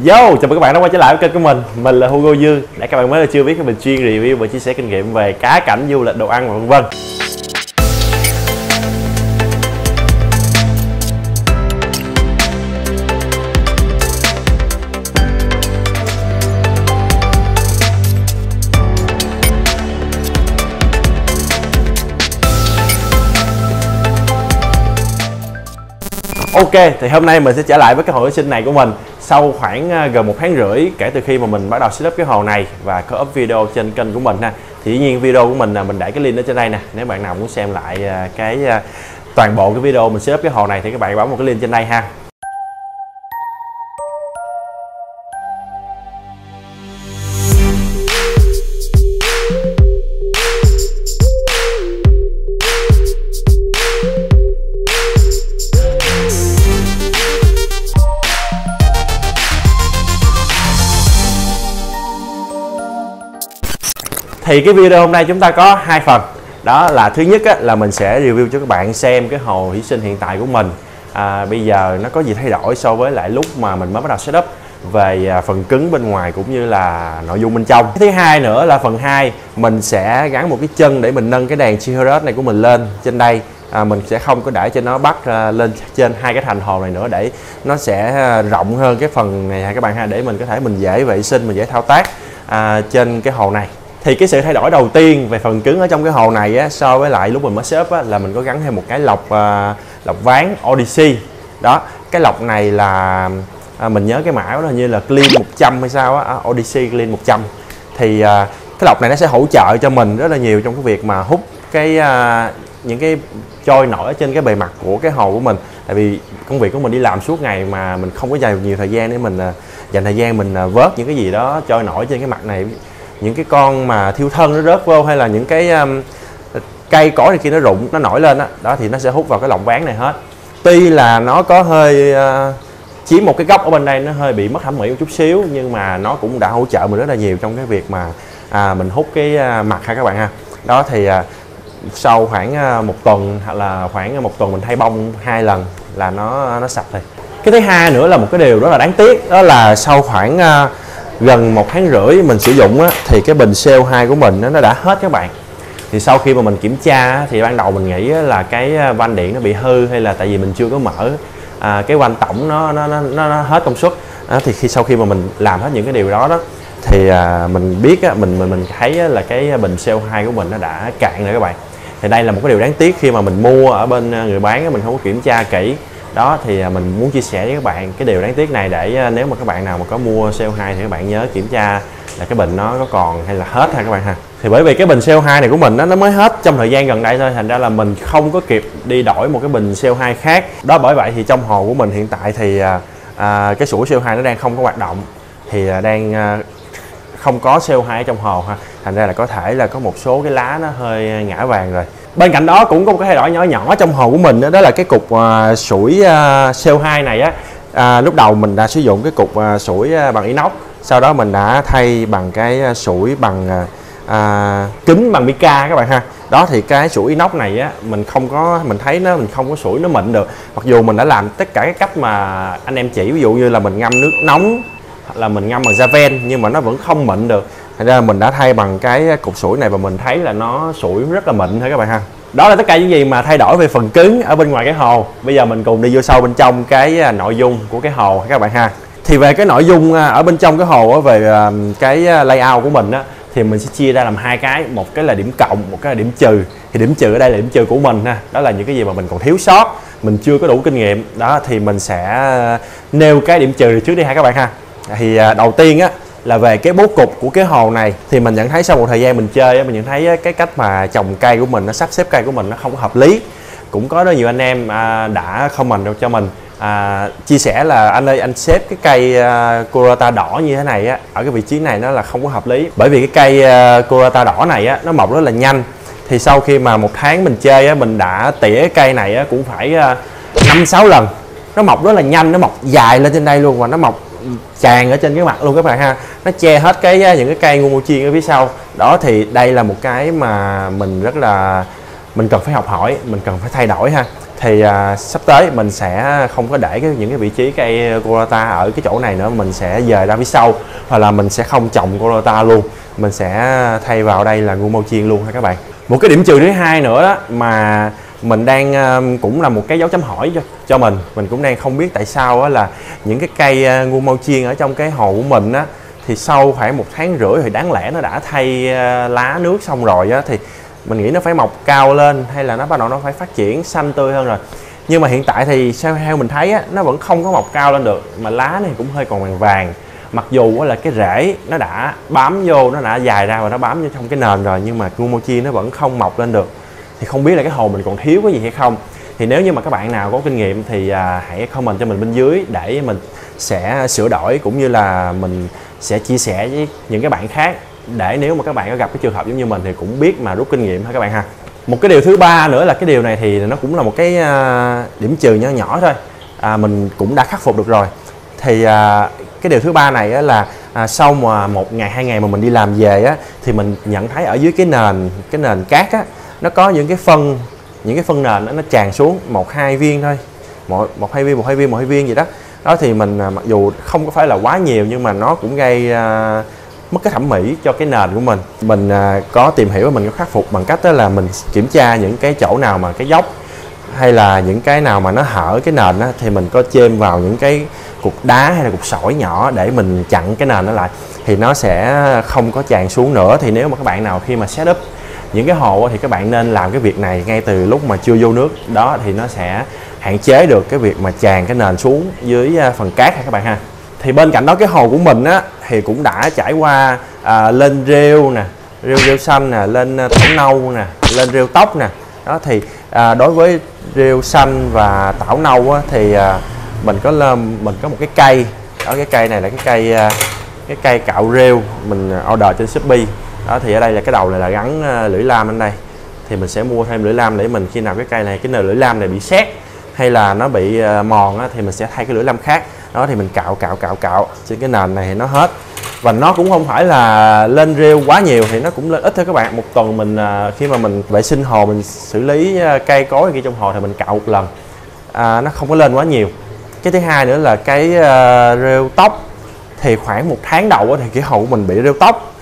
Yo, chào mừng các bạn đã quay trở lại với kênh của mình là Hugo Dương. Để các bạn mới chưa biết thì mình chuyên review và chia sẻ kinh nghiệm về cá cảnh, du lịch, đồ ăn và vân vân. Ok, thì hôm nay mình sẽ trở lại với cái hồ thủy sinh này của mình sau khoảng gần 1 tháng rưỡi kể từ khi mà mình bắt đầu setup cái hồ này và có up video trên kênh của mình ha. Thì dĩ nhiên video của mình là mình để cái link ở trên đây nè. Nếu bạn nào muốn xem lại toàn bộ cái video mình setup cái hồ này thì các bạn bấm một cái link trên đây ha. Thì cái video hôm nay chúng ta có 2 phần. Đó là thứ nhất là mình sẽ review cho các bạn xem cái hồ thủy sinh hiện tại của mình bây giờ nó có gì thay đổi so với lại lúc mà mình mới bắt đầu setup về phần cứng bên ngoài cũng như là nội dung bên trong. Thứ hai nữa là phần 2 mình sẽ gắn một cái chân để mình nâng cái đèn Chihuahua này của mình lên trên đây. Mình sẽ không có để cho nó bắt lên trên hai cái thành hồ này nữa, để nó sẽ rộng hơn cái phần này các bạn ha, để mình có thể mình dễ vệ sinh, mình dễ thao tác trên cái hồ này. Thì cái sự thay đổi đầu tiên về phần cứng ở trong cái hồ này á, so với lại lúc mình mới setup là mình có gắn thêm một cái lọc ván Odyssey. Đó, cái lọc này là mình nhớ cái mã đó hình như là Clean 100 hay sao á, Odyssey Clean 100. Thì cái lọc này nó sẽ hỗ trợ cho mình rất là nhiều trong cái việc mà hút những cái trôi nổi ở trên cái bề mặt của cái hồ của mình. Tại vì công việc của mình đi làm suốt ngày mà mình không có dành nhiều thời gian để mình dành thời gian mình vớt những cái gì đó trôi nổi trên cái mặt này, những cái con mà thiêu thân nó rớt vô, hay là những cái cây cối này kia nó rụng, nó nổi lên đó thì nó sẽ hút vào cái lọng ván này hết. Tuy là nó có hơi chiếm một cái góc ở bên đây, nó hơi bị mất thẩm mỹ một chút xíu, nhưng mà nó cũng đã hỗ trợ mình rất là nhiều trong cái việc mà mình hút cái mặt ha các bạn ha. Đó thì sau khoảng 1 tuần hoặc là khoảng 1 tuần mình thay bông 2 lần là nó sạch rồi. Cái thứ hai nữa là một cái điều rất là đáng tiếc, đó là sau khoảng gần 1 tháng rưỡi mình sử dụng thì cái bình CO2 của mình nó đã hết các bạn. Thì sau khi mà mình kiểm tra thì ban đầu mình nghĩ là cái van điện nó bị hư, hay là tại vì mình chưa có mở cái van tổng nó hết công suất. Thì sau khi mà mình làm hết những cái điều đó thì mình biết mình thấy là cái bình CO2 của mình nó đã cạn rồi các bạn. Thì đây là một cái điều đáng tiếc khi mà mình mua ở bên người bán mình không có kiểm tra kỹ. Đó thì mình muốn chia sẻ với các bạn cái điều đáng tiếc này, để nếu mà các bạn nào mà có mua CO2 thì các bạn nhớ kiểm tra là cái bình nó có còn hay là hết ha các bạn ha. Thì bởi vì cái bình CO2 này của mình nó mới hết trong thời gian gần đây thôi, thành ra là mình không có kịp đi đổi một cái bình CO2 khác. Đó, bởi vậy thì trong hồ của mình hiện tại thì cái sủi CO2 nó đang không có hoạt động, thì đang không có CO2 ở trong hồ ha, thành ra là có thể là có một số cái lá nó hơi ngã vàng rồi. Bên cạnh đó cũng có một cái thay đổi nhỏ nhỏ trong hồ của mình đó là cái cục sủi CO2 này lúc đầu mình đã sử dụng cái cục sủi bằng inox, sau đó mình đã thay bằng cái sủi bằng kính bằng mica các bạn ha. Đó thì cái sủi inox này mình thấy mình không có sủi nó mịn được, mặc dù mình đã làm tất cả cái cách mà anh em chỉ, ví dụ như là mình ngâm nước nóng hoặc là mình ngâm bằng Javel, nhưng mà nó vẫn không mịn được. Thành ra mình đã thay bằng cái cục sủi này và mình thấy là nó sủi rất là mịn thôi các bạn ha. Đó là tất cả những gì mà thay đổi về phần cứng ở bên ngoài cái hồ. Bây giờ mình cùng đi vô sâu bên trong cái nội dung của cái hồ các bạn ha. Thì về cái nội dung ở bên trong cái hồ về cái layout của mình thì mình sẽ chia ra làm 2 cái, một cái là điểm cộng, một cái là điểm trừ. Thì điểm trừ ở đây là điểm trừ của mình ha. Đó là những cái gì mà mình còn thiếu sót, mình chưa có đủ kinh nghiệm. Đó thì mình sẽ nêu cái điểm trừ trước đi ha các bạn ha. Thì đầu tiên là về cái bố cục của cái hồ này, thì mình nhận thấy sau một thời gian mình chơi mình nhận thấy cái cách mà trồng cây của mình, nó sắp xếp cây của mình nó không có hợp lý. Cũng có rất nhiều anh em đã comment cho mình chia sẻ là anh ơi, anh xếp cái cây Kurata đỏ như thế này ở cái vị trí này nó là không có hợp lý, bởi vì cái cây Kurata đỏ này nó mọc rất là nhanh. Thì sau khi mà 1 tháng mình chơi mình đã tỉa cây này cũng phải 5-6 lần. Nó mọc rất là nhanh, nó mọc dài lên trên đây luôn, và nó mọc tràn ở trên cái mặt luôn các bạn ha. Nó che hết những cái cây ngu ngô chiên ở phía sau. Đó thì đây là một cái mà mình cần phải học hỏi, mình cần phải thay đổi ha. Thì sắp tới mình sẽ không có để những cái vị trí cây Colorata ở cái chỗ này nữa, mình sẽ dời ra phía sau, hoặc là mình sẽ không trồng Colorata luôn, mình sẽ thay vào đây là ngu chiên luôn ha các bạn. Một cái điểm trừ thứ hai nữa đó mà mình đang cũng là một cái dấu chấm hỏi cho mình cũng đang không biết tại sao đó, là những cái cây ngu chiên ở trong cái hồ của mình á, thì sau khoảng 1 tháng rưỡi thì đáng lẽ nó đã thay lá nước xong rồi á, thì mình nghĩ nó phải mọc cao lên, hay là nó bắt đầu nó phải phát triển xanh tươi hơn rồi. Nhưng mà hiện tại thì theo mình thấy á, nó vẫn không có mọc cao lên được, mà lá này cũng hơi còn vàng vàng. Mặc dù là cái rễ nó đã bám vô, nó đã dài ra và nó bám vô trong cái nền rồi, nhưng mà ngu chiên nó vẫn không mọc lên được. Thì không biết là cái hồ mình còn thiếu cái gì hay không. Thì nếu như mà các bạn nào có kinh nghiệm thì hãy comment cho mình bên dưới để mình sẽ sửa đổi, cũng như là mình sẽ chia sẻ với những cái bạn khác, để nếu mà các bạn có gặp cái trường hợp giống như mình thì cũng biết mà rút kinh nghiệm ha các bạn ha. Một cái điều thứ ba nữa là cái điều này thì nó cũng là một cái điểm trừ nhỏ nhỏ thôi, mình cũng đã khắc phục được rồi. Thì cái điều thứ ba này á, là sau mà 1 ngày 2 ngày mà mình đi làm về á, thì mình nhận thấy ở dưới cái nền cát á, nó có những cái phân nền nó tràn xuống 1-2 viên thôi, một hai viên gì đó. Đó thì mình mặc dù không có phải là quá nhiều, nhưng mà nó cũng gây mất cái thẩm mỹ cho cái nền của mình. Mình có tìm hiểu và mình có khắc phục bằng cách đó là mình kiểm tra những cái chỗ nào mà cái dốc, hay là những cái nào mà nó hở cái nền á, thì mình có chêm vào những cái cục đá hay là cục sỏi nhỏ để mình chặn cái nền nó lại, thì nó sẽ không có tràn xuống nữa. Thì nếu mà các bạn nào khi mà setup những cái hồ thì các bạn nên làm cái việc này ngay từ lúc mà chưa vô nước đó, thì nó sẽ hạn chế được cái việc mà tràn cái nền xuống dưới phần cát ha các bạn ha. Thì bên cạnh đó cái hồ của mình á thì cũng đã trải qua lên rêu nè, rêu xanh nè, lên tảo nâu nè, lên rêu tóc nè. Đó thì đối với rêu xanh và tảo nâu á, thì mình có một cái cây đó, cái cây này là cái cây cạo rêu mình order trên Shopee. Đó thì ở đây là cái đầu này là gắn lưỡi lam bên đây, thì mình sẽ mua thêm lưỡi lam để mình khi nào cái cây này, cái nồi lưỡi lam này bị sét hay là nó bị mòn á, thì mình sẽ thay cái lưỡi lam khác. Đó thì mình cạo trên cái nền này thì nó hết, và nó cũng không phải là lên rêu quá nhiều, thì nó cũng lên ít thôi các bạn. Một tuần mình khi mà mình vệ sinh hồ, mình xử lý cây cối kia trong hồ thì mình cạo 1 lần, nó không có lên quá nhiều. Cái thứ hai nữa là cái rêu tóc, thì khoảng 1 tháng đầu thì cái hồ của mình bị rêu tóc,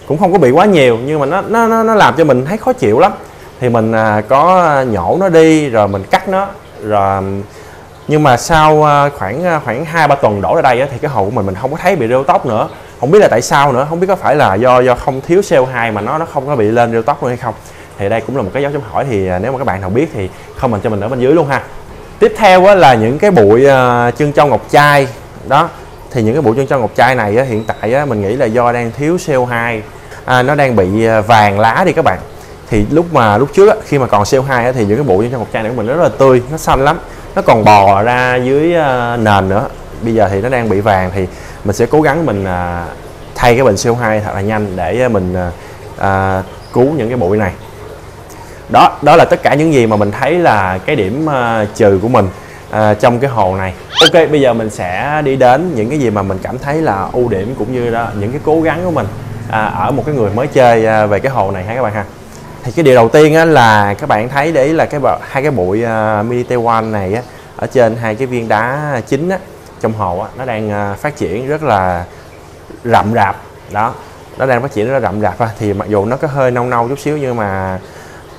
cũng không có bị quá nhiều, nhưng mà nó làm cho mình thấy khó chịu lắm. Thì mình có nhổ nó đi rồi mình cắt nó rồi, nhưng mà sau khoảng 2-3 tuần đổ ra đây á, thì cái hồ của mình không có thấy bị rêu tóc nữa. Không biết là tại sao nữa, không biết có phải là do không thiếu CO2 mà nó không có bị lên rêu tóc nữa hay không. Thì đây cũng là một cái dấu chấm hỏi, thì nếu mà các bạn nào biết thì comment cho mình ở bên dưới luôn ha. Tiếp theo á, là những cái bụi chân trâu ngọc trai đó. Thì những cái bụi chân trâu ngọc trai này á, hiện tại á, mình nghĩ là do đang thiếu CO2, nó đang bị vàng lá đi các bạn. Thì lúc trước á, khi mà còn CO2 á, thì những cái bụi chân trâu ngọc trai này của mình rất là tươi, nó xanh lắm, nó còn bò ra dưới nền nữa. Bây giờ thì nó đang bị vàng, thì mình sẽ cố gắng mình thay cái bình CO2 thật là nhanh để mình cứu những cái bụi này. Đó là tất cả những gì mà mình thấy là cái điểm trừ của mình trong cái hồ này. Ok, bây giờ mình sẽ đi đến những cái gì mà mình cảm thấy là ưu điểm, cũng như đó những cái cố gắng của mình ở một cái người mới chơi về cái hồ này ha các bạn ha. Thì cái điều đầu tiên á, là các bạn thấy đấy là hai cái bụi mini Taiwan này á, ở trên hai cái viên đá chính á, trong hồ á, nó đang phát triển rất là rậm rạp. Đó, nó đang phát triển rất là rậm rạp. Thì mặc dù nó có hơi nâu chút xíu, nhưng mà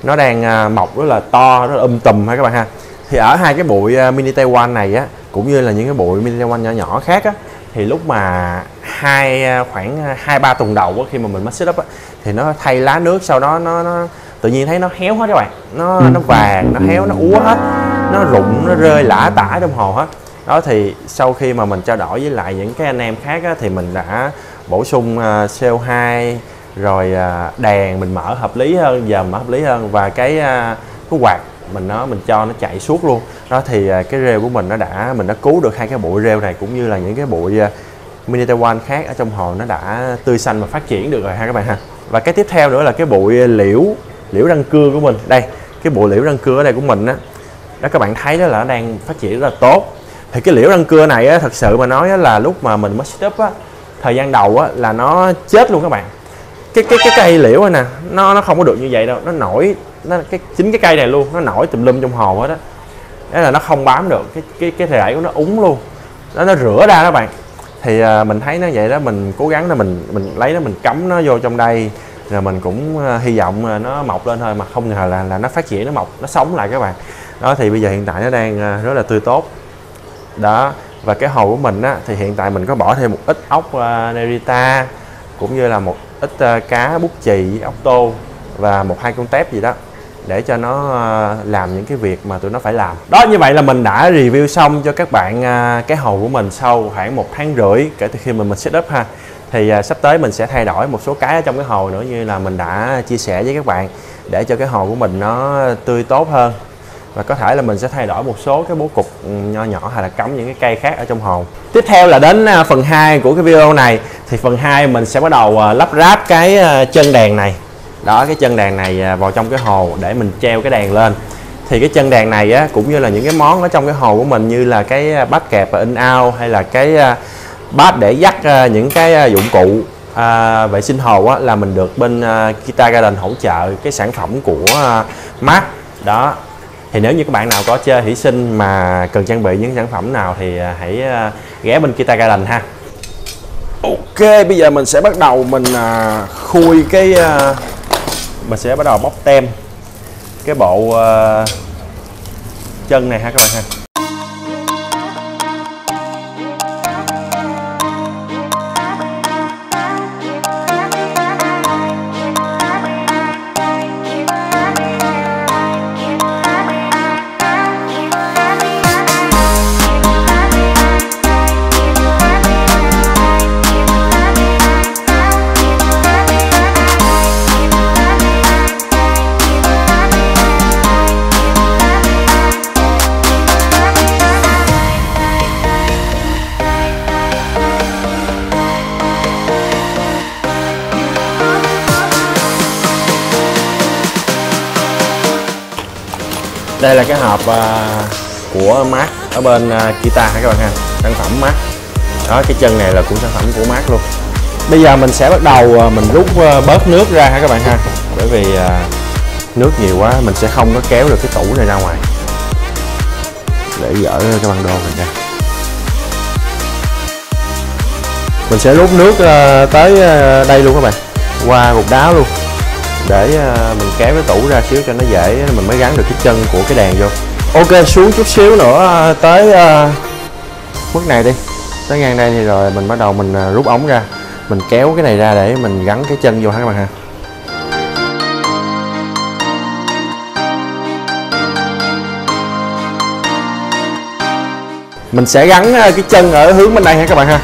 nó đang mọc rất là to, rất là tùm ha các bạn ha. Thì ở hai cái bụi mini Taiwan này á, cũng như là những cái bụi mini Taiwan nhỏ nhỏ khác á, thì lúc mà khoảng 2-3 tuần đầu á, khi mà mình mới setup á, thì nó thay lá nước, sau đó nó tự nhiên thấy nó héo hết các bạn, nó vàng, nó héo, nó úa hết, nó rụng, nó rơi lả tả trong hồ hết. Đó thì sau khi mà mình trao đổi với lại những cái anh em khác á, thì mình đã bổ sung CO2 rồi đèn mình mở hợp lý hơn, giờ mở hợp lý hơn, và cái quạt mình cho nó chạy suốt luôn. Đó thì cái rêu của mình mình đã cứu được hai cái bụi rêu này, cũng như là những cái bụi mini Taiwan khác ở trong hồ, nó đã tươi xanh và phát triển được rồi ha các bạn ha. Và cái tiếp theo nữa là cái bụi liễu răng cưa của mình. Đây, cái bụi liễu răng cưa ở đây của mình đó các bạn thấy đó là nó đang phát triển rất là tốt. Thì cái liễu răng cưa này á, thật sự mà nói á, là lúc mà mình mới setup á, thời gian đầu á, là nó chết luôn các bạn. Cái cây liễu này nè, nó không có được như vậy đâu, nó nổi, chính cái cây này luôn, nó nổi tùm lum trong hồ hết á. Đó là nó không bám được, cái thề đẩy của nó úng luôn, nó rửa ra đó bạn. Thì mình thấy nó vậy đó, mình cố gắng là mình lấy nó, mình cắm nó vô trong đây, rồi mình cũng hy vọng nó mọc lên thôi, mà không ngờ là nó phát triển, nó mọc, nó sống lại các bạn. Đó thì bây giờ hiện tại nó đang rất là tươi tốt đó. Và cái hồ của mình á, thì hiện tại mình có bỏ thêm một ít ốc Nerita, cũng như là một ít cá bút chì, ốc tô và 1-2 con tép gì đó, để cho nó làm những cái việc mà tụi nó phải làm. Đó, như vậy là mình đã review xong cho các bạn cái hồ của mình sau khoảng 1,5 tháng kể từ khi mình setup ha. Thì sắp tới mình sẽ thay đổi một số cái ở trong cái hồ nữa, như là mình đã chia sẻ với các bạn, để cho cái hồ của mình nó tươi tốt hơn. Và có thể là mình sẽ thay đổi một số cái bố cục nho nhỏ, hay là cắm những cái cây khác ở trong hồ. Tiếp theo là đến phần 2 của cái video này. Thì phần 2 mình sẽ bắt đầu lắp ráp cái chân đèn này. Đó, cái chân đèn này vào trong cái hồ để mình treo cái đèn lên. Thì cái chân đèn này á, cũng như là những cái món ở trong cái hồ của mình, như là cái bát kẹp in out, hay là cái bát để dắt những cái dụng cụ vệ sinh hồ á, là mình được bên Guitar Garden hỗ trợ cái sản phẩm của Mark. Đó, thì nếu như các bạn nào có chơi thủy sinh mà cần trang bị những sản phẩm nào thì hãy ghé bên Guitar Garden ha. Ok, bây giờ mình sẽ bắt đầu mình khui cái mình sẽ bắt đầu bóc tem cái bộ chân này ha các bạn ha. Đây là cái hộp của Mark ở bên Guitar ha các bạn ha, sản phẩm Mark. Đó, cái chân này là cũng sản phẩm của Mark luôn. Bây giờ mình sẽ bắt đầu mình rút bớt nước ra ha các bạn ha, bởi vì nước nhiều quá mình sẽ không có kéo được cái tủ này ra ngoài. Để dỡ cái băng đô này ra. Mình sẽ rút nước tới đây luôn các bạn, qua cục đá luôn, để mình kéo cái tủ ra xíu cho nó dễ, mình mới gắn được cái chân của cái đèn vô. Ok, xuống chút xíu nữa tới mức này đi, tới ngang đây thì rồi mình bắt đầu mình rút ống ra, mình kéo cái này ra để mình gắn cái chân vô ha các bạn ha. Mình sẽ gắn cái chân ở hướng bên đây ha các bạn ha.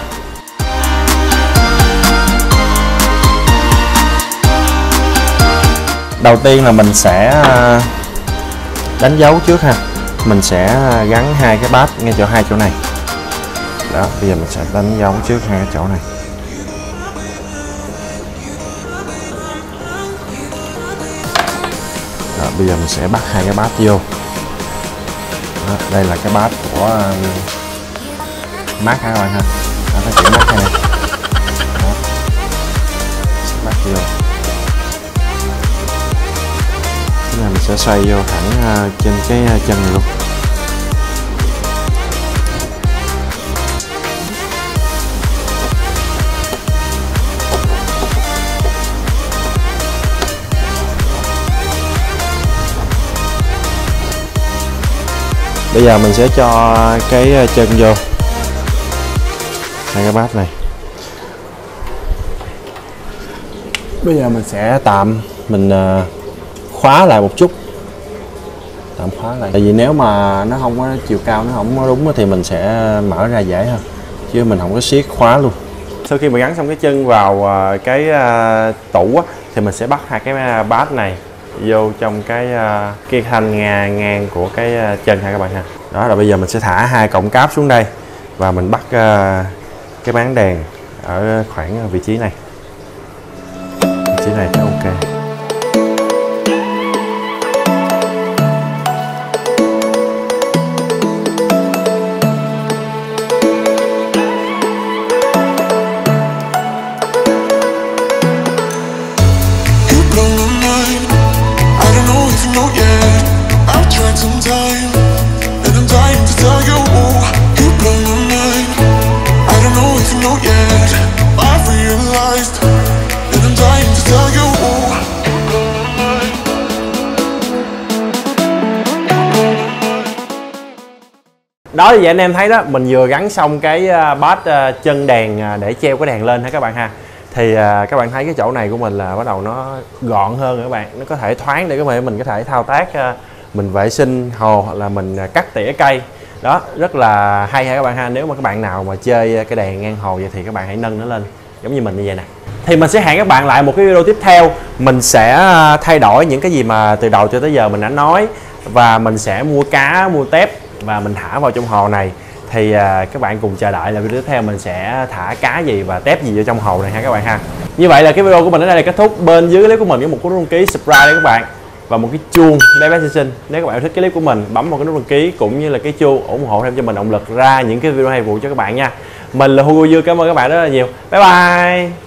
Đầu tiên là mình sẽ đánh dấu trước ha. Mình sẽ gắn hai cái bát ngay chỗ hai chỗ này. Đó, bây giờ mình sẽ đánh dấu trước hai cái chỗ này. Đó, bây giờ mình sẽ bắt hai cái bát vô. Đó, đây là cái bát của Mark ha các bạn ha. Đó, cái chữ Mark này. Đó, sẽ bắt vô. Mình sẽ xoay vô thẳng trên cái chân này luôn. Bây giờ mình sẽ cho cái chân vô hai cái bát này. Bây giờ mình sẽ tạm mình khóa lại một chút, tạm khóa lại, tại vì nếu mà nó không có chiều cao, nó không có đúng thì mình sẽ mở ra dễ hơn, chứ mình không có siết khóa luôn. Sau khi mà gắn xong cái chân vào cái tủ á, thì mình sẽ bắt hai cái bát này vô trong cái thanh ngang của cái chân ha các bạn ha. Đó là bây giờ mình sẽ thả hai cọng cáp xuống đây và mình bắt cái bán đèn ở khoảng vị trí này. Vị trí này thì ok. I've tried some time, and Đó thì anh em thấy đó, mình vừa gắn xong cái bát chân đèn để treo cái đèn lên ha các bạn ha. Thì các bạn thấy cái chỗ này của mình là bắt đầu nó gọn hơn các bạn, nó có thể thoáng để mình có thể thao tác, mình vệ sinh hồ hoặc là mình cắt tỉa cây. Đó rất là hay ha các bạn ha. Nếu mà các bạn nào mà chơi cái đèn ngang hồ vậy thì các bạn hãy nâng nó lên giống như mình như vậy nè. Thì mình sẽ hẹn các bạn lại một cái video tiếp theo, mình sẽ thay đổi những cái gì mà từ đầu cho tới giờ mình đã nói, và mình sẽ mua cá, mua tép và mình thả vào trong hồ này. Thì các bạn cùng chờ đợi là video tiếp theo mình sẽ thả cá gì và tép gì vào trong hồ này ha các bạn ha. Như vậy là cái video của mình đến đây là kết thúc. Bên dưới clip của mình có một nút đăng ký subscribe đấy các bạn, và một cái chuông bé bé xinh xinh. Nếu các bạn thích cái clip của mình, bấm vào cái nút đăng ký cũng như là cái chuông ủng hộ thêm cho mình động lực ra những cái video hay vụ cho các bạn nha. Mình là Hugo Dương, cảm ơn các bạn rất là nhiều. Bye bye.